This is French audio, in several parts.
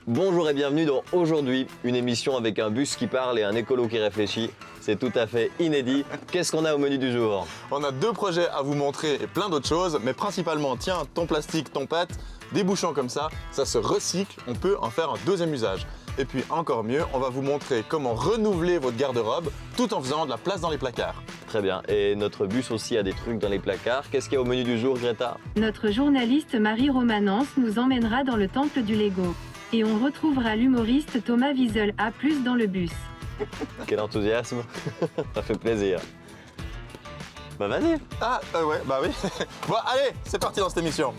Bonjour et bienvenue dans Aujourd'hui, une émission avec un bus qui parle et un écolo qui réfléchit. C'est tout à fait inédit. Qu'est-ce qu'on a au menu du jour? On a 2 projets à vous montrer et plein d'autres choses, mais principalement, tiens, ton plastique, ton pâte, des bouchons comme ça se recycle, on peut en faire un deuxième usage. Et puis encore mieux, on va vous montrer comment renouveler votre garde-robe tout en faisant de la place dans les placards. Très bien. Et notre bus aussi a des trucs dans les placards. Qu'est-ce qu'il y a au menu du jour, Greta? Notre journaliste Marie Romanence nous emmènera dans le temple du Lego. Et on retrouvera l'humoriste Thomas Wiesel A+ dans le bus. Quel enthousiasme. Ça fait plaisir. Bah vas-y. Ah, ouais, bah oui. Bon, allez, c'est parti dans cette émission.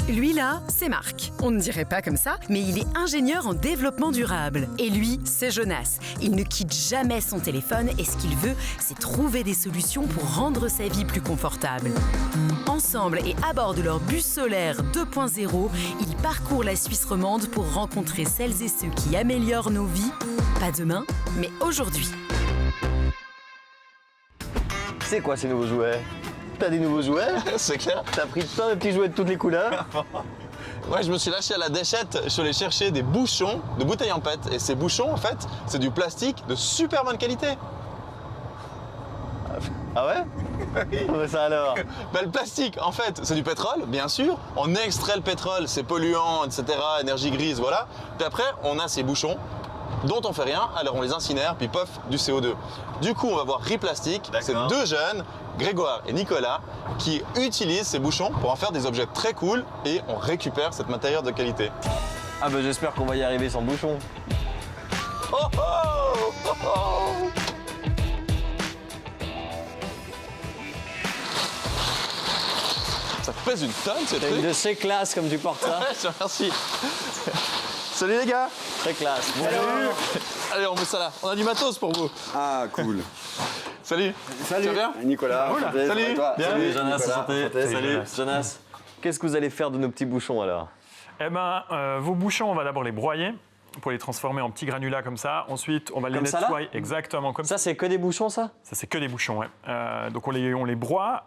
Lui là, c'est Marc. On ne dirait pas comme ça, mais il est ingénieur en développement durable. Et lui, c'est Jonas. Il ne quitte jamais son téléphone et ce qu'il veut, c'est trouver des solutions pour rendre sa vie plus confortable. Ensemble et à bord de leur bus solaire 2.0, ils parcourent la Suisse romande pour rencontrer celles et ceux qui améliorent nos vies, pas demain, mais aujourd'hui. C'est quoi ces nouveaux jouets? T'as des nouveaux jouets? C'est clair. T'as pris plein de petits jouets de toutes les couleurs? Ouais, je me suis lâché à la déchette, je suis allé chercher des bouchons de bouteilles en PET. Et ces bouchons, en fait, c'est du plastique de super bonne qualité. Ah ouais? Mais ça alors? Ben, le plastique, en fait, c'est du pétrole, bien sûr. On extrait le pétrole, c'est polluant, etc., énergie grise, voilà. Puis après, on a ces bouchons dont on fait rien, alors on les incinère, puis pof, du CO2. Du coup, on va voir Riplastic, c'est 2 jeunes, Grégoire et Nicolas, qui utilisent ces bouchons pour en faire des objets très cool et on récupère cette matière de qualité. Ah bah j'espère qu'on va y arriver sans bouchon. Oh oh, oh, oh. Ça pèse une tonne, ce T'as truc. une de ces classes comme tu portes ça. Ouais, je te remercie. Salut les gars. Très classe. Bonjour. Allez, on met ça là. On a du matos pour vous. Ah, cool. Salut. Salut. Tu vas bien? Nicolas. Cool. Enchanté, Salut. ça va et toi? Bien. Salut, Jonas, Nicolas. santé. Enchanté. Salut. Jonas, qu'est-ce que vous allez faire de nos petits bouchons alors? Eh ben, vos bouchons, on va d'abord les broyer pour les transformer en petits granulats comme ça. Ensuite, on va les Comme ça, là nettoyer exactement comme ça. Ça, c'est que des bouchons, ça? Ça, c'est que des bouchons, ouais. Donc, on les broie,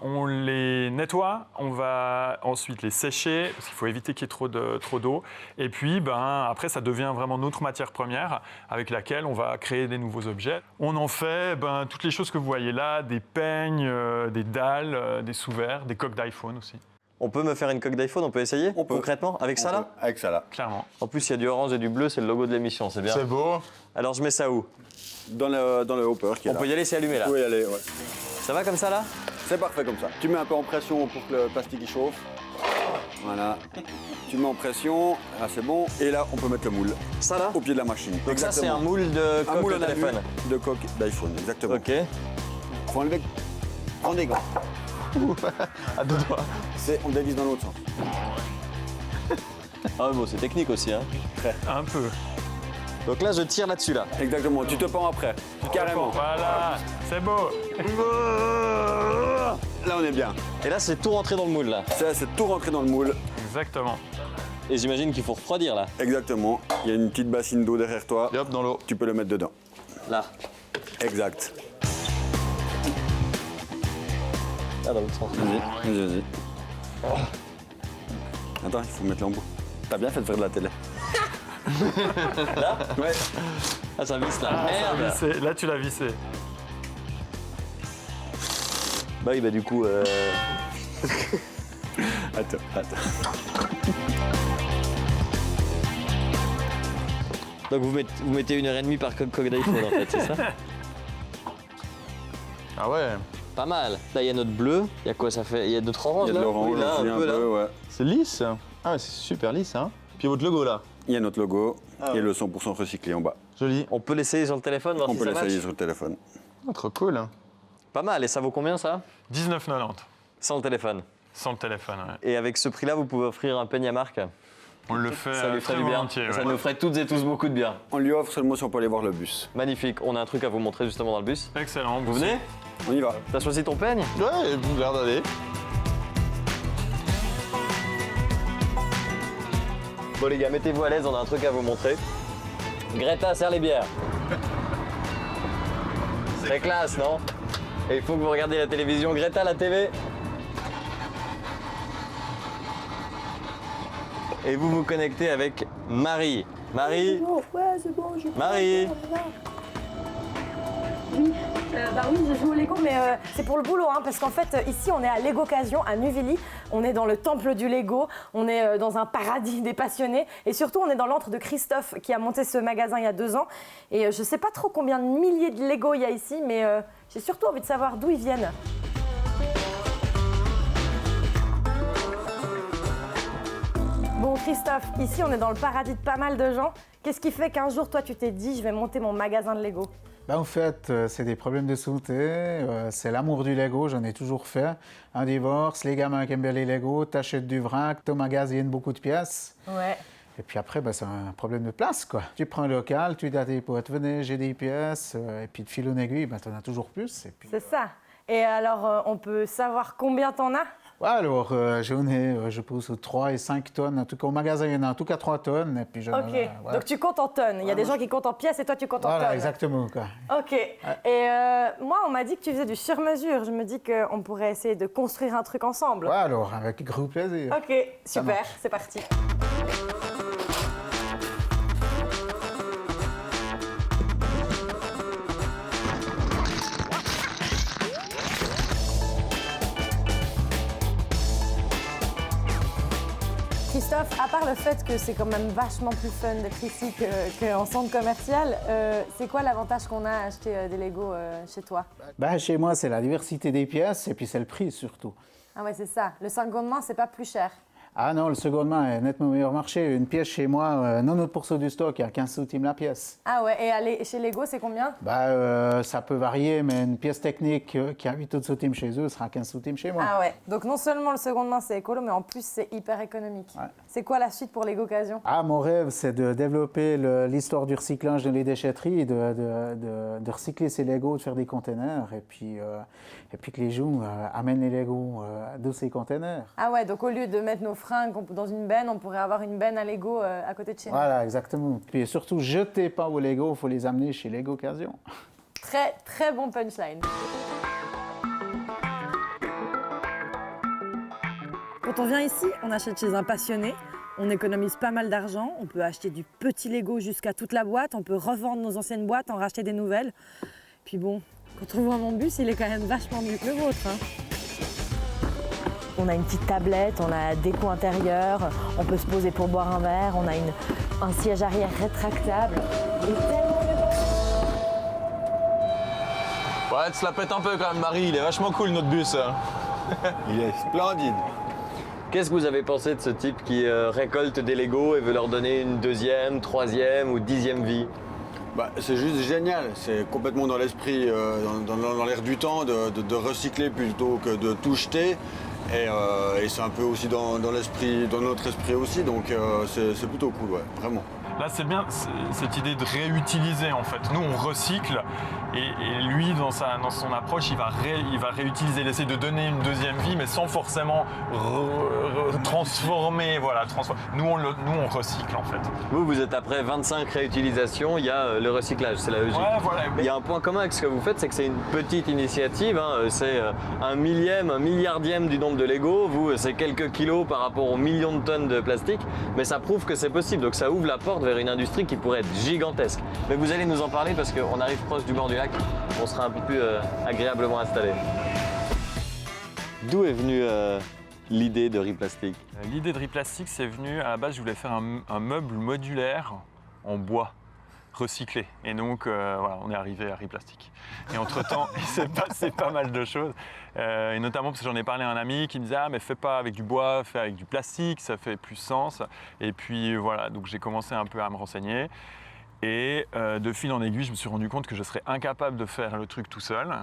on les nettoie, on va ensuite les sécher, parce qu'il faut éviter qu'il y ait trop d'eau. Et puis, après, ça devient vraiment notre matière première avec laquelle on va créer des nouveaux objets. On en fait toutes les choses que vous voyez là, des peignes, des dalles, des sous-verres, des coques d'iPhone aussi, On peut me faire une coque d'iPhone, on peut essayer? On peut. Concrètement? Avec ça là? Avec ça là. clairement. En plus, il y a du orange et du bleu, c'est le logo de l'émission, c'est bien. C'est beau. Alors, je mets ça où? Dans le hopper qui est On là. peut y aller, c'est allumé là. Vous pouvez y aller, ouais. Ça va comme ça là? C'est parfait comme ça. Tu mets un peu en pression pour que le plastique il chauffe. Voilà. Tu mets en pression, là c'est bon. Et là, on peut mettre le moule Ça là? au pied de la machine. Donc ça, c'est un Exactement. moule de Un coque moule de en alu téléphone. de coque d'iPhone, exactement. Ok. Faut enlever. Prends des gants. À 2 doigts. On dévisse dans l'autre sens. Ah bon, c'est technique aussi, hein. Un peu. Donc là, je tire là-dessus là. Exactement. Tu te pends après. Carrément. Voilà, c'est beau. Là, on est bien. Et là, c'est tout rentré dans le moule là. Ça, c'est tout rentré dans le moule. Exactement. Et j'imagine qu'il faut refroidir là. Exactement. Il y a une petite bassine d'eau derrière toi. Et hop, dans l'eau. Tu peux le mettre dedans. Là. Exact. Là, dans l'autre sens. Vas-y. Attends, il faut mettre l'embout. T'as bien fait de faire de la télé. Là? Ouais. Ah, ça visse là. Ah, ça a Merde. vissé. Là, tu l'as vissé. Bah oui, bah du coup. Attends. Donc vous mettez 1h30 par coque d'iPhone en fait, c'est ça? Ah ouais. Pas mal. Là, il y a notre bleu. Il y a quoi ça fait? Il y a notre orange Il y a de là? l'orange Oui, là, aussi, un peu là. ouais. C'est lisse. Ah ouais, c'est super lisse, hein. Puis votre logo là. Il y a notre logo Ah et ouais. le 100% recyclé en bas. Joli. On peut l'essayer sur le téléphone, voir On si peut ça l'essayer match. sur le téléphone. Ah, trop cool. Pas mal. Et ça vaut combien ça? 19,90 Sans le téléphone. sans le téléphone. Ouais. Et avec ce prix-là, vous pouvez offrir un peigne à Marc. On le fait Ça lui ferait très du bien. volontiers. Ça ouais. nous ferait toutes et tous beaucoup de bien. On lui offre seulement si on peut aller voir le bus. Magnifique. On a un truc à vous montrer justement dans le bus. Excellent. Vous venez? On y va. T'as choisi ton peigne? Ouais, vous regardez. Bon les gars, mettez-vous à l'aise, on a un truc à vous montrer. Greta sert les bières. C'est classe, non? Et il faut que vous regardiez la télévision. Greta, la TV. et vous vous connectez avec Marie. Marie, Ouais, c'est bon, je Marie. Oui, je joue au Lego, mais c'est pour le boulot, hein, parce qu'en fait, ici, on est à Legocation, à Nuvili. On est dans le temple du Lego, on est dans un paradis des passionnés, et surtout, on est dans l'antre de Christophe, qui a monté ce magasin il y a 2 ans. Et je sais pas trop combien de milliers de Lego il y a ici, mais j'ai surtout envie de savoir d'où ils viennent. Bon, Christophe, ici, on est dans le paradis de pas mal de gens. Qu'est-ce qui fait qu'un jour, toi, tu t'es dit, je vais monter mon magasin de Lego? En fait, c'est des problèmes de santé, c'est l'amour du Lego, j'en ai toujours fait. Un divorce, les gamins qui aiment bien les Lego, t'achètes du vrac, t'emmagasines beaucoup de pièces. Ouais. Et puis après, c'est un problème de place, quoi. Tu prends un local, tu dis à tes potes, venez, j'ai des pièces, et puis de fil en aiguille, t'en as toujours plus. Et puis... C'est ça. Et alors, on peut savoir combien t'en as? Ouais, alors, j'en ai, je pense, 3 et 5 tonnes. En tout cas, au magasin, il y en a en tout cas 3 tonnes. Et puis Ok, donc tu comptes en tonnes. Il y a des gens qui comptent en pièces et toi, tu comptes en voilà, tonnes. exactement, quoi. Ok. Et moi, on m'a dit que tu faisais du sur-mesure. Je me dis qu'on pourrait essayer de construire un truc ensemble. Ouais, alors, avec grand plaisir. Ok, super, c'est parti. Christophe, à part le fait que c'est quand même vachement plus fun d'être ici qu'en centre commercial, c'est quoi l'avantage qu'on a à acheter des Lego chez toi? Chez moi, c'est la diversité des pièces et puis c'est le prix surtout. Ah ouais, c'est ça. Le seconde main, c'est pas plus cher. Ah non, le second main est nettement meilleur marché. Une pièce chez moi, 90% du stock, à 15 centimes la pièce. Ah ouais, et aller chez Lego, c'est combien? Ça peut varier, mais une pièce technique qui a 8 centimes chez eux sera 15 centimes chez moi. Ah ouais, donc non seulement le seconde main, c'est écolo, mais en plus, c'est hyper économique. Ouais. C'est quoi la suite pour Legocation? Ah, mon rêve, c'est de développer l'histoire du recyclage dans les déchetteries, de recycler ces Legos, de faire des containers, et puis que les gens amènent les Legos dans ces containers. Ah ouais, donc au lieu de mettre nos fringues dans une benne, on pourrait avoir une benne à Lego à côté de chez nous. Voilà, exactement. Puis surtout, jetez pas vos Legos, il faut les amener chez Legocation. Très, très bon punchline. Quand on vient ici, on achète chez un passionné, on économise pas mal d'argent, on peut acheter du petit Lego jusqu'à toute la boîte, on peut revendre nos anciennes boîtes, en racheter des nouvelles. Puis bon, quand on voit mon bus, il est quand même vachement mieux que le vôtre, hein. On a une petite tablette, on a déco intérieure, on peut se poser pour boire un verre, on a un siège arrière rétractable. Il est tellement bien pensé. Ouais, tu te la pètes un peu quand même, Marie. Il est vachement cool, notre bus. Il est splendide. Qu'est-ce que vous avez pensé de ce type qui récolte des Legos et veut leur donner une 2e, 3e ou 10e vie? C'est juste génial, c'est complètement dans l'esprit, dans l'air du temps, de recycler plutôt que de tout jeter. Et c'est un peu aussi dans l'esprit, dans notre esprit aussi, donc c'est plutôt cool, ouais, vraiment. Là, c'est bien cette idée de réutiliser, en fait. Nous, on recycle et lui, dans son approche, il va réutiliser, il essaie de donner une 2e vie, mais sans forcément transformer. Voilà, Nous, on recycle, en fait. Vous êtes après 25 réutilisations, il y a le recyclage, c'est la logique. Ouais, voilà. Il y a un point commun avec ce que vous faites, c'est que c'est une petite initiative, hein, c'est un milliardième du nombre de Lego. Vous, c'est quelques kilos par rapport aux millions de tonnes de plastique, mais ça prouve que c'est possible, donc ça ouvre la porte vers une industrie qui pourrait être gigantesque. Mais vous allez nous en parler parce qu'on arrive proche du bord du lac, on sera un peu plus agréablement installé. D'où est venue l'idée de Riplastic? L'idée de Riplastic, c'est venu, à la base, je voulais faire un meuble modulaire en bois recyclé. Et donc, voilà, on est arrivé à Riplastic. Et entre-temps, il s'est passé pas mal de choses. Et notamment parce que j'en ai parlé à un ami qui me disait « Ah, mais fais pas avec du bois, fais avec du plastique, ça fait plus sens. » Et puis, voilà, donc j'ai commencé un peu à me renseigner. Et de fil en aiguille, je me suis rendu compte que je serais incapable de faire le truc tout seul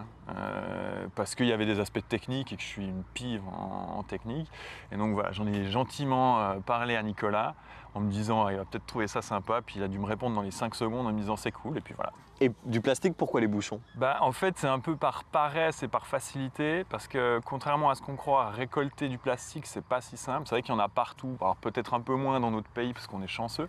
parce qu'il y avait des aspects techniques et que je suis une pive en technique. Et donc voilà, j'en ai gentiment parlé à Nicolas en me disant ah, il va peut-être trouver ça sympa. Puis il a dû me répondre dans les 5 secondes en me disant c'est cool. Et puis voilà. Et du plastique, pourquoi les bouchons? En fait, c'est un peu par paresse et par facilité, parce que contrairement à ce qu'on croit, récolter du plastique, c'est pas si simple. C'est vrai qu'il y en a partout, alors peut-être un peu moins dans notre pays parce qu'on est chanceux,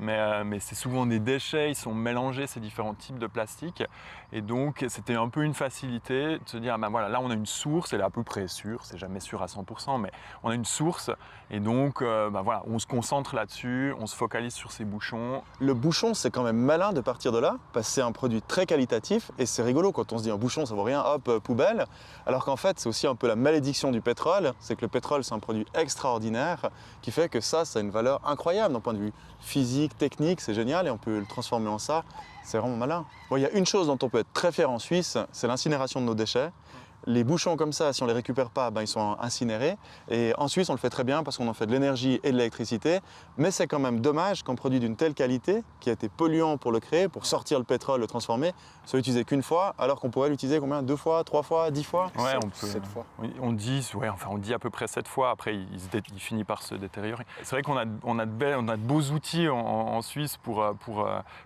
mais c'est souvent des déchets, ils sont mélangés, ces différents types de plastique. Et donc, c'était un peu une facilité de se dire, voilà, là on a une source, elle est à peu près sûre, c'est jamais sûr à 100%, mais on a une source, et donc voilà, on se concentre là-dessus, on se focalise sur ces bouchons. Le bouchon, c'est quand même malin de partir de là, parce que c'est un produit très qualitatif et c'est rigolo quand on se dit un bouchon, ça vaut rien, hop, poubelle. Alors qu'en fait, c'est aussi un peu la malédiction du pétrole, c'est que le pétrole, c'est un produit extraordinaire qui fait que ça a une valeur incroyable d'un point de vue physique, technique, c'est génial et on peut le transformer en ça. C'est vraiment malin. Bon, il y a une chose dont on peut être très fier en Suisse, c'est l'incinération de nos déchets. Les bouchons comme ça, si on ne les récupère pas, ils sont incinérés. Et en Suisse, on le fait très bien parce qu'on en fait de l'énergie et de l'électricité. Mais c'est quand même dommage qu'un produit d'une telle qualité, qui a été polluant pour le créer, pour sortir le pétrole, le transformer, soit utilisé qu'une fois, alors qu'on pourrait l'utiliser combien? 2 fois, 3 fois, 10 fois? Ouais, 7 fois. Oui, on dit à peu près 7 fois. Après, il finit par se détériorer. C'est vrai qu'on a de beaux outils en Suisse pour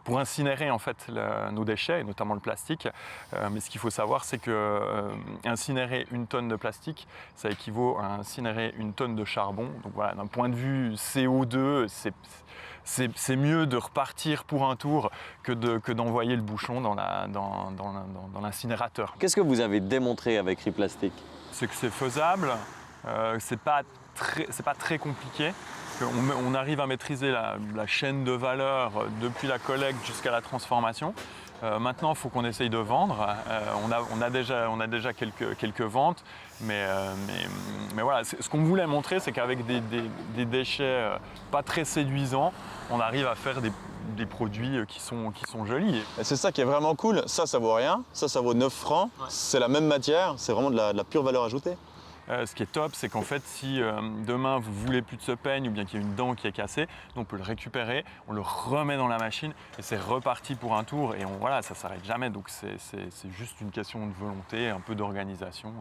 incinérer en fait nos déchets, et notamment le plastique. Mais ce qu'il faut savoir, c'est que incinérer 1 tonne de plastique, ça équivaut à incinérer 1 tonne de charbon. Donc voilà, d'un point de vue CO2, c'est mieux de repartir pour un tour que d'envoyer le bouchon dans l'incinérateur. Qu'est-ce que vous avez démontré avec Riplastic? C'est que c'est faisable, c'est pas très compliqué. On arrive à maîtriser la chaîne de valeur depuis la collecte jusqu'à la transformation. Maintenant, il faut qu'on essaye de vendre. On a déjà quelques ventes, mais voilà. Ce qu'on voulait montrer, c'est qu'avec des déchets pas très séduisants, on arrive à faire des produits qui sont jolis. Et c'est ça qui est vraiment cool. Ça vaut rien. Ça vaut 9 francs. Ouais. C'est la même matière. C'est vraiment de la pure valeur ajoutée. Ce qui est top, c'est qu'en fait, si demain vous voulez plus de ce peigne ou bien qu'il y a une dent qui est cassée, on peut le récupérer, on le remet dans la machine et c'est reparti pour un tour. Et voilà, ça ne s'arrête jamais. Donc c'est juste une question de volonté, un peu d'organisation.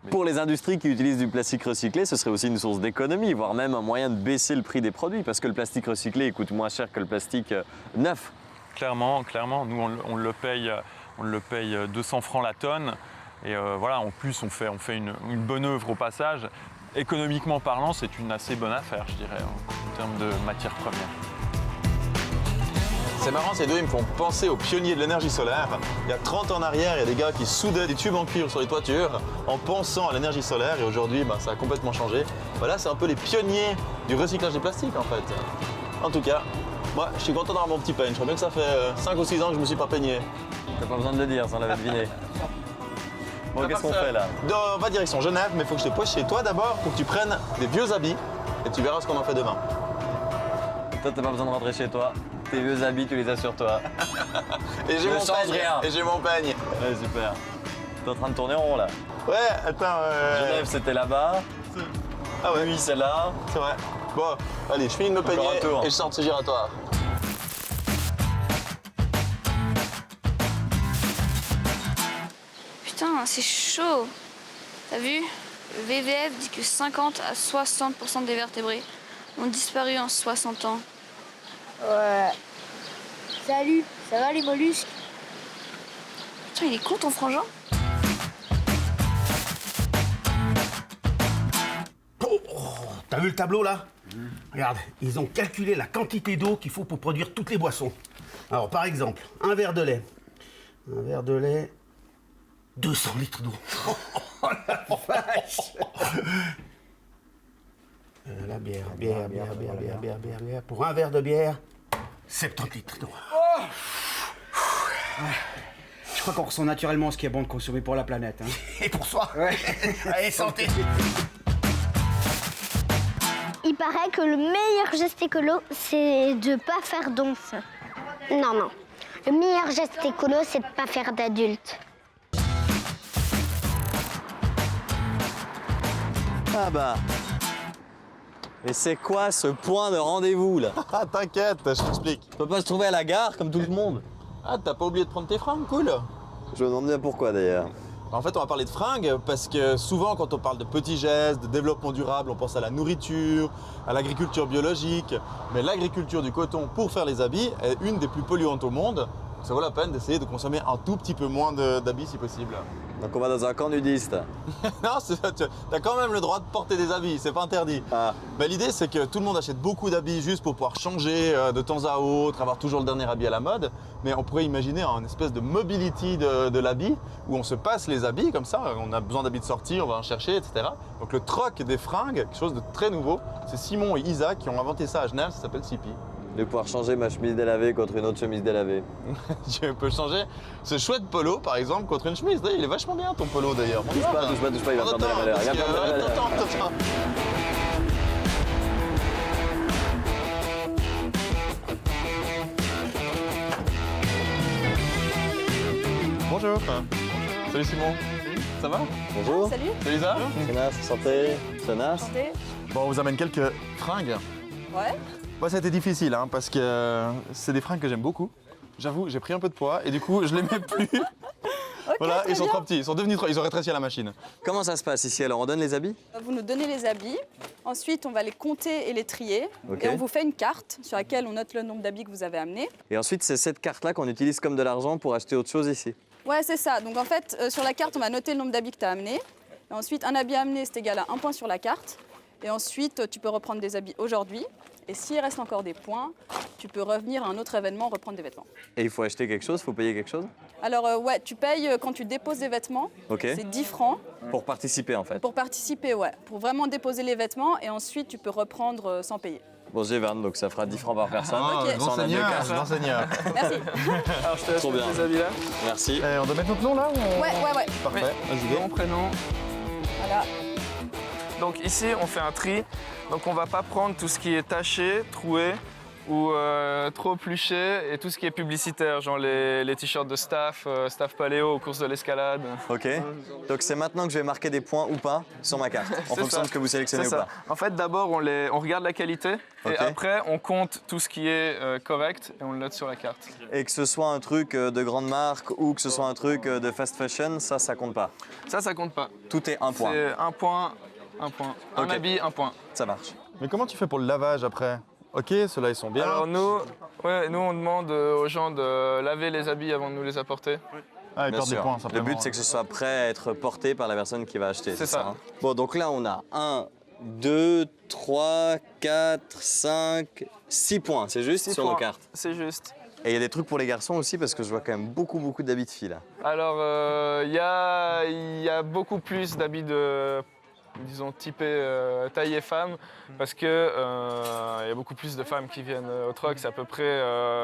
Pour les industries qui utilisent du plastique recyclé, ce serait aussi une source d'économie, voire même un moyen de baisser le prix des produits, parce que le plastique recyclé coûte moins cher que le plastique neuf. Clairement. Nous, on le paye 200 francs la tonne. Et voilà, en plus, on fait une bonne œuvre au passage. Économiquement parlant, c'est une assez bonne affaire, je dirais, en termes de matières premières. C'est marrant, ces deux, ils me font penser aux pionniers de l'énergie solaire. Il y a 30 ans en arrière, il y a des gars qui soudaient des tubes en cuivre sur les toitures en pensant à l'énergie solaire. Et aujourd'hui, ça a complètement changé. Voilà, c'est un peu les pionniers du recyclage des plastiques, en fait. En tout cas, moi, je suis content d'avoir mon petit peigne. Je crois bien que ça fait 5 ou 6 ans que je ne me suis pas peigné. T'as pas besoin de le dire, ça on l'avait deviné. Bon, qu'est-ce qu'on fait là? On va direction Genève, mais il faut que je te pose chez toi d'abord pour que tu prennes des vieux habits et tu verras ce qu'on en fait demain. Toi, t'as pas besoin de rentrer chez toi. Tes vieux habits, tu les as sur toi. Et j'ai mon peigne. Et j'ai mon peigne. Ouais, super. T'es en train de tourner en rond là. Ouais, attends. Genève, c'était là-bas. Ah ouais. Oui, c'est là. C'est vrai. Bon, allez, je finis de me peigner et je sors de ce giratoire. Putain, c'est chaud. T'as vu? Le WWF dit que 50 à 60% des vertébrés ont disparu en 60 ans. Ouais. Salut, ça va les mollusques? Putain, il est con ton frangin? T'as vu le tableau là? Regarde, ils ont calculé la quantité d'eau qu'il faut pour produire toutes les boissons. Alors par exemple, un verre de lait. 200 litres d'eau. Oh la vache! La bière. Pour un verre de bière, 70 litres d'eau. Oh, je crois qu'on ressent naturellement ce qui est bon de consommer pour la planète. Hein. Et pour soi. Ouais. Allez, santé. Il paraît que le meilleur geste écolo, c'est de pas faire d'once. Non. Le meilleur geste écolo, c'est de pas faire d'adultes. Ah bah. Et c'est quoi ce point de rendez-vous là? Ah, t'inquiète, je t'explique. Tu peux pas se trouver à la gare comme tout le monde? Ah, t'as pas oublié de prendre tes fringues, cool. Je me demande bien pourquoi d'ailleurs. En fait, on va parler de fringues parce que souvent, quand on parle de petits gestes, de développement durable, on pense à la nourriture, à l'agriculture biologique. Mais l'agriculture du coton pour faire les habits est une des plus polluantes au monde. ça vaut la peine d'essayer de consommer un tout petit peu moins d'habits si possible. Donc on va dans un camp nudiste. Non, tu as quand même le droit de porter des habits, c'est pas interdit. Ah. Mais l'idée, c'est que tout le monde achète beaucoup d'habits juste pour pouvoir changer de temps à autre, avoir toujours le dernier habit à la mode. Mais on pourrait imaginer un espèce de mobility de l'habit où on se passe les habits comme ça. On a besoin d'habits de sortie, on va en chercher, etc. Donc le troc des fringues, quelque chose de très nouveau. C'est Simon et Isaac qui ont inventé ça à Genève, ça s'appelle Sipi. De pouvoir changer ma chemise délavée contre une autre chemise délavée. Tu peux changer ce chouette polo, par exemple, contre une chemise. Il est vachement bien ton polo d'ailleurs. Touche pas, il va perdre de la valeur. Attends. Bonjour. Salut Simon. Ça va? Bonjour. Salut. Salut Isa. Sonas, santé. Sonas. Bon, on vous amène quelques fringues. Ouais. Moi, ça a été difficile parce que c'est des fringues que j'aime beaucoup. J'avoue, j'ai pris un peu de poids et du coup, je les mets plus. Voilà, ils sont trop petits, ils sont devenus trop, ils ont rétréci à la machine. Comment ça se passe ici alors? On donne les habits? Vous nous donnez les habits, ensuite on va les compter et les trier. Ok. Et on vous fait une carte sur laquelle on note le nombre d'habits que vous avez amenés. Et ensuite, c'est cette carte-là qu'on utilise comme de l'argent pour acheter autre chose ici. Ouais, c'est ça. Donc en fait, sur la carte, on va noter le nombre d'habits que tu as amenés. Et ensuite, un habit amené, c'est égal à 1 point sur la carte. Et ensuite, tu peux reprendre des habits aujourd'hui. Et s'il reste encore des points, tu peux revenir à un autre événement, reprendre des vêtements. Et il faut acheter quelque chose? Il faut payer quelque chose? Alors ouais, tu payes quand tu déposes des vêtements, Ok. c'est 10 francs. Pour participer en fait. Pour participer, ouais. Pour vraiment déposer les vêtements et ensuite tu peux reprendre sans payer. Bon, j'ai 20, donc ça fera 10 francs par personne. Ok. Grand seigneur, grand seigneur. Merci. Alors je te laisse Trop mettre bien. les habits là. Merci. On doit mettre notre nom là ou Ouais. Parfait, vas-y. Nom, prénom. Voilà. Donc ici, on fait un tri. Donc on va pas prendre tout ce qui est taché, troué ou trop pluché et tout ce qui est publicitaire, genre les t-shirts de staff, staff paléo aux courses de l'escalade. Ok. Donc c'est maintenant que je vais marquer des points ou pas sur ma carte, en C'est fonction ça. de ce que vous sélectionnez C'est ou ça. pas. En fait, d'abord, on regarde la qualité Ok. et après, on compte tout ce qui est correct et on le note sur la carte. Et que ce soit un truc de grande marque ou que ce soit un truc de fast fashion, ça compte pas. Ça compte pas. Tout est un point. C'est un point, un point. Un Ok. habit, un point. Ça marche. Mais comment tu fais pour le lavage après? Ok, ceux-là ils sont bien. Alors nous, on demande aux gens de laver les habits avant de nous les apporter. Ah, ils Bien perdent des sûr. points Le simplement. but, c'est que ce soit prêt à être porté par la personne qui va acheter. C'est ça. hein. Bon, donc là, on a 1, 2, 3, 4, 5, 6 points. C'est juste 6 sur nos points. cartes. C'est juste. Et il y a des trucs pour les garçons aussi, parce que je vois quand même beaucoup d'habits de filles là. Alors, il y a beaucoup plus d'habits de, disons, typés taillés femmes, parce que il y a beaucoup plus de femmes qui viennent au troc, c'est à peu près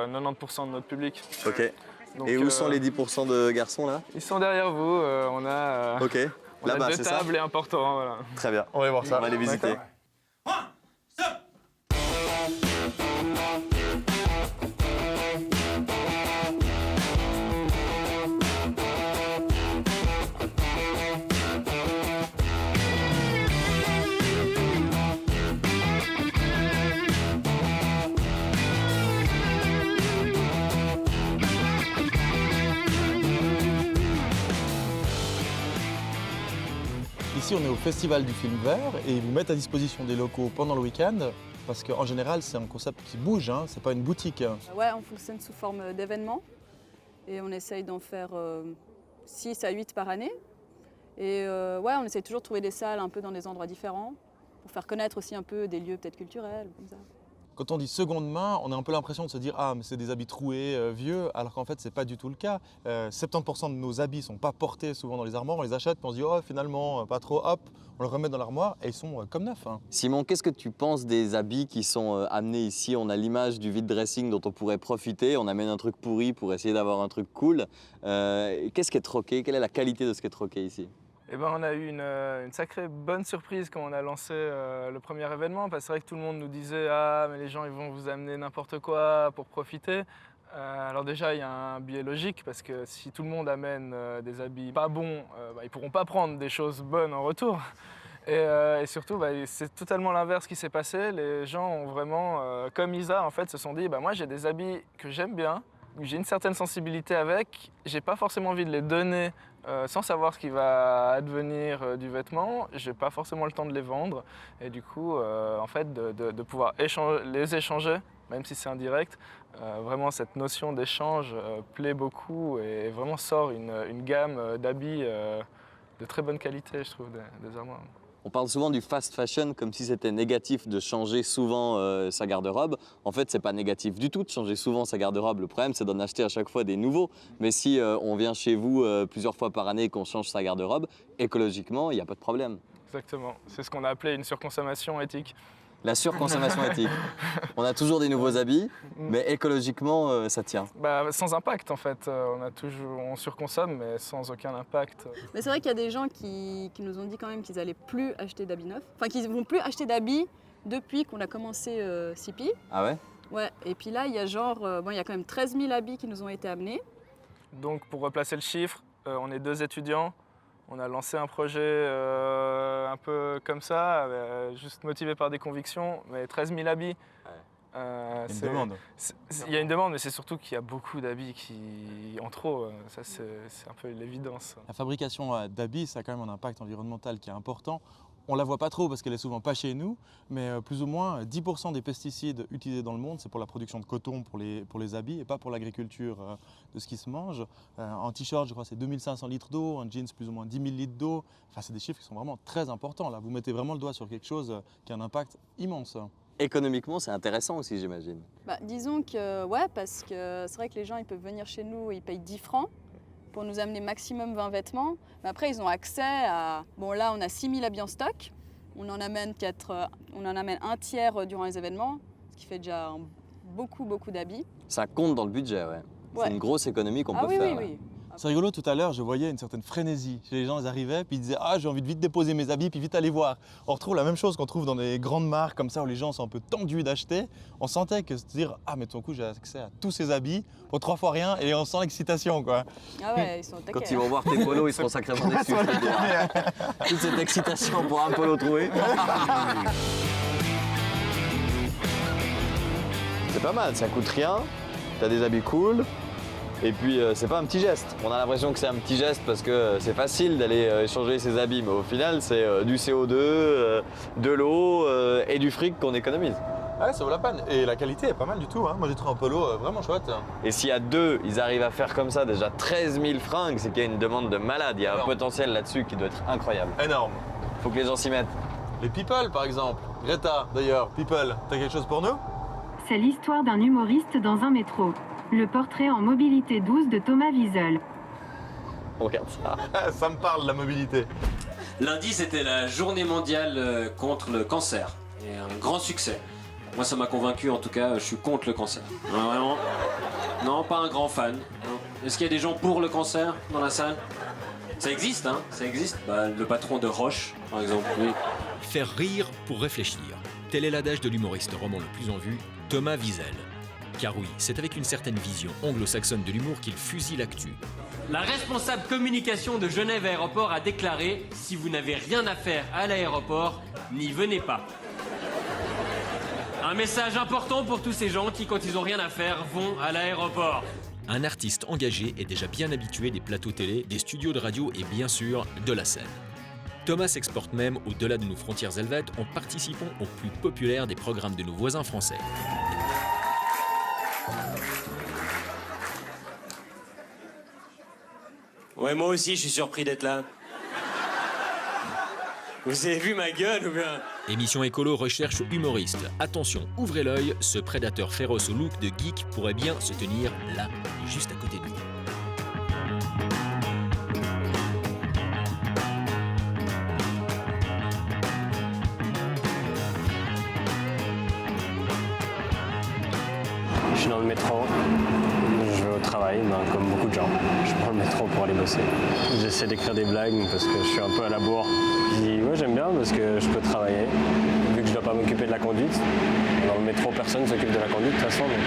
90% de notre public. Ok. Donc, Et où sont les 10% de garçons là? Ils sont derrière vous, on a, Ok. on a Là-bas, deux c'est ça? tables et un portant, voilà. Très bien. On va aller voir ça. On va les visiter. D'accord. Ici, on est au Festival du film vert et ils vous mettent à disposition des locaux pendant le week-end parce qu'en général, c'est un concept qui bouge, hein, c'est pas une boutique. Ouais, on fonctionne sous forme d'événements et on essaye d'en faire 6 à 8 par année. Et ouais, on essaye toujours de trouver des salles un peu dans des endroits différents pour faire connaître aussi un peu des lieux peut-être culturels, comme ça. Quand on dit seconde main, on a un peu l'impression de se dire « Ah, mais c'est des habits troués, vieux », alors qu'en fait, c'est pas du tout le cas. 70% de nos habits sont pas portés souvent dans les armoires, on les achète, puis on se dit « Oh, finalement, pas trop, hop », on les remet dans l'armoire et ils sont comme neufs. hein. Simon, qu'est-ce que tu penses des habits qui sont amenés ici? On a l'image du vide dressing dont on pourrait profiter, on amène un truc pourri pour essayer d'avoir un truc cool. Qu'est-ce qui est troqué? Quelle est la qualité de ce qui est troqué ici? Eh ben, on a eu une sacrée bonne surprise quand on a lancé le premier événement, parce que c'est vrai que tout le monde nous disait « Ah, mais les gens ils vont vous amener n'importe quoi pour profiter ». Alors déjà, il y a un biais logique, parce que si tout le monde amène des habits pas bons, ils ne pourront pas prendre des choses bonnes en retour. Et surtout, c'est totalement l'inverse qui s'est passé. Les gens ont vraiment, comme Isa, en fait, se sont dit « Moi, j'ai des habits que j'aime bien, j'ai une certaine sensibilité avec, j'ai pas forcément envie de les donner sans savoir ce qui va advenir du vêtement, j'ai pas forcément le temps de les vendre. Et du coup, en fait, de pouvoir les échanger, même si c'est indirect, vraiment cette notion d'échange plaît beaucoup et vraiment sort une gamme d'habits de très bonne qualité, je trouve, des armoires. On parle souvent du fast fashion comme si c'était négatif de changer souvent sa garde-robe. En fait, c'est pas négatif du tout de changer souvent sa garde-robe. Le problème, c'est d'en acheter à chaque fois des nouveaux. Mais si on vient chez vous plusieurs fois par année et qu'on change sa garde-robe, écologiquement, il n'y a pas de problème. Exactement. C'est ce qu'on a appelé une surconsommation éthique. La surconsommation éthique. On a toujours des nouveaux habits, mais écologiquement, ça tient. Sans impact, en fait. On surconsomme, mais sans aucun impact. Mais c'est vrai qu'il y a des gens qui nous ont dit quand même qu'ils n'allaient plus acheter d'habits neufs. Enfin, qu'ils ne vont plus acheter d'habits depuis qu'on a commencé Sipi. Ah ouais? Ouais. Et puis là, il y a il y a quand même 13 000 habits qui nous ont été amenés. Donc, pour replacer le chiffre, on est 2 étudiants. On a lancé un projet un peu comme ça, juste motivé par des convictions, mais 13 000 habits. Il y a une demande. Il y a une demande, mais c'est surtout qu'il y a beaucoup d'habits en trop. Ça, c'est un peu l'évidence. La fabrication d'habits, ça a quand même un impact environnemental qui est important. On ne la voit pas trop parce qu'elle est souvent pas chez nous, mais plus ou moins 10% des pesticides utilisés dans le monde, c'est pour la production de coton pour les habits et pas pour l'agriculture de ce qui se mange. En t-shirt, je crois c'est 2500 litres d'eau, en jeans plus ou moins 10 000 litres d'eau. Enfin, c'est des chiffres qui sont vraiment très importants. Là, vous mettez vraiment le doigt sur quelque chose qui a un impact immense. Économiquement, c'est intéressant aussi, j'imagine. Disons que, ouais, parce que c'est vrai que les gens, ils peuvent venir chez nous, ils payent 10 francs pour nous amener maximum 20 vêtements. Mais après, ils ont accès à... Bon, là, on a 6 000 habits en stock. On en amène un tiers durant les événements, ce qui fait déjà beaucoup d'habits. Ça compte dans le budget, ouais. C'est une grosse économie qu'on peut faire. Oui. C'est rigolo, tout à l'heure, je voyais une certaine frénésie. Chez les gens, ils arrivaient, puis ils disaient « Ah, j'ai envie de vite déposer mes habits, puis vite aller voir ». On retrouve la même chose qu'on trouve dans des grandes marques comme ça, où les gens sont un peu tendus d'acheter. On sentait que se dire « Ah, mais tout d'un coup, j'ai accès à tous ces habits pour 3 fois rien », et on sent l'excitation, quoi. Ah ouais, ils sont taquets. Quand ils vont voir tes polos, ils seront sacrément déçus. Toute cette excitation pour un polo trouvé. C'est pas mal, ça coûte rien, t'as des habits cool. Et puis, c'est pas un petit geste. On a l'impression que c'est un petit geste parce que c'est facile d'aller échanger ses habits, mais au final, c'est du CO2, de l'eau et du fric qu'on économise. Ouais, ça vaut la peine. Et la qualité est pas mal du tout. Moi, j'ai trouvé un polo vraiment chouette. Et s'il y a 2, ils arrivent à faire comme ça déjà 13 000 fringues, c'est qu'il y a une demande de malade. Il y a un potentiel là-dessus qui doit être incroyable. Énorme. Faut que les gens s'y mettent. Les people, par exemple. Greta, d'ailleurs. People, t'as quelque chose pour nous? C'est l'histoire d'un humoriste dans un métro. Le portrait en mobilité douce de Thomas Wiesel. On regarde ça. Ça me parle, la mobilité. Lundi, c'était la journée mondiale contre le cancer. Et un grand succès. Moi, ça m'a convaincu, en tout cas, je suis contre le cancer. Non, vraiment. Non, pas un grand fan. Est-ce qu'il y a des gens pour le cancer dans la salle? Ça existe, hein? Ça existe. Le patron de Roche, par exemple, oui. Faire rire pour réfléchir. Tel est l'adage de l'humoriste roman le plus en vue, Thomas Wiesel. Car oui, c'est avec une certaine vision anglo-saxonne de l'humour qu'il fusille l'actu. La responsable communication de Genève Aéroport a déclaré « Si vous n'avez rien à faire à l'aéroport, n'y venez pas ». Un message important pour tous ces gens qui, quand ils n'ont rien à faire, vont à l'aéroport. Un artiste engagé est déjà bien habitué des plateaux télé, des studios de radio et bien sûr de la scène. Thomas s'exporte même au-delà de nos frontières helvètes en participant au plus populaire des programmes de nos voisins français. Ouais, moi aussi, je suis surpris d'être là. Vous avez vu ma gueule ou bien? Émission écolo recherche humoriste. Attention, ouvrez l'œil, ce prédateur féroce au look de geek pourrait bien se tenir là, juste à côté de nous. Je suis dans le métro, je vais au travail, comme beaucoup de gens. Je prends le métro pour aller bosser. J'essaie d'écrire des blagues parce que je suis un peu à la bourre. Puis ouais, j'aime bien parce que je peux travailler, vu que je ne dois pas m'occuper de la conduite. Dans le métro, personne ne s'occupe de la conduite de toute façon. Donc...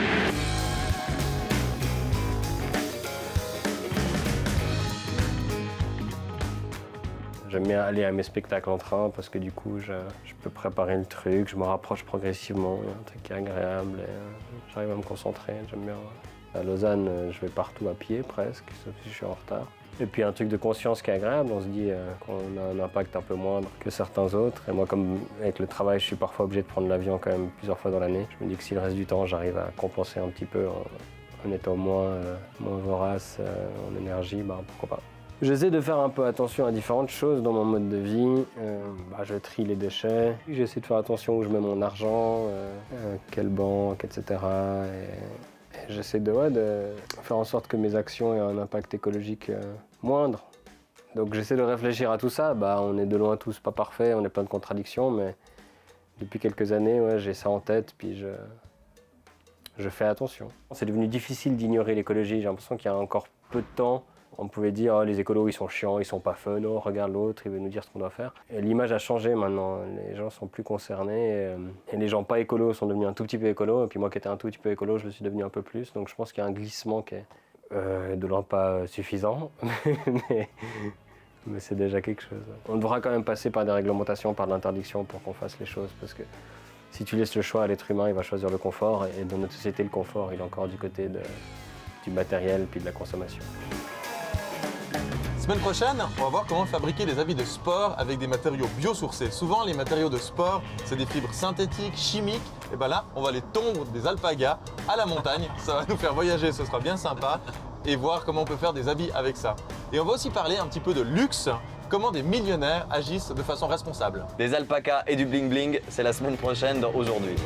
J'aime bien aller à mes spectacles en train parce que du coup, je peux préparer le truc, je me rapproche progressivement, il y a un truc qui est agréable et j'arrive à me concentrer, j'aime bien. À Lausanne, je vais partout à pied presque, sauf si je suis en retard. Et puis un truc de conscience qui est agréable, on se dit qu'on a un impact un peu moindre que certains autres. Et moi, comme avec le travail, je suis parfois obligé de prendre l'avion quand même plusieurs fois dans l'année. Je me dis que si le reste du temps, j'arrive à compenser un petit peu en étant moins vorace en énergie, pourquoi pas. J'essaie de faire un peu attention à différentes choses dans mon mode de vie. Je trie les déchets. J'essaie de faire attention où je mets mon argent, quelle banque, etc. Et j'essaie de faire en sorte que mes actions aient un impact écologique moindre. Donc j'essaie de réfléchir à tout ça. On est de loin tous pas parfaits, on est plein de contradictions, mais depuis quelques années, j'ai ça en tête, puis je fais attention. C'est devenu difficile d'ignorer l'écologie. J'ai l'impression qu'il y a encore peu de temps, on pouvait dire les écolos ils sont chiants, ils sont pas fun, oh, regarde l'autre, il veut nous dire ce qu'on doit faire. Et l'image a changé maintenant, les gens sont plus concernés et les gens pas écolos sont devenus un tout petit peu écolos, et puis moi qui étais un tout petit peu écolo, je le suis devenu un peu plus. Donc je pense qu'il y a un glissement qui est de loin pas suffisant, mais c'est déjà quelque chose. On devra quand même passer par des réglementations, par de l'interdiction pour qu'on fasse les choses, parce que si tu laisses le choix à l'être humain, il va choisir le confort, et dans notre société, le confort, il est encore du côté du matériel puis de la consommation. Semaine prochaine, on va voir comment fabriquer des habits de sport avec des matériaux biosourcés. Souvent, les matériaux de sport, c'est des fibres synthétiques, chimiques. Et bien là, on va les tondre des alpagas à la montagne. Ça va nous faire voyager, ce sera bien sympa. Et voir comment on peut faire des habits avec ça. Et on va aussi parler un petit peu de luxe, comment des millionnaires agissent de façon responsable. Des alpacas et du bling bling, c'est la semaine prochaine dans Aujourd'hui.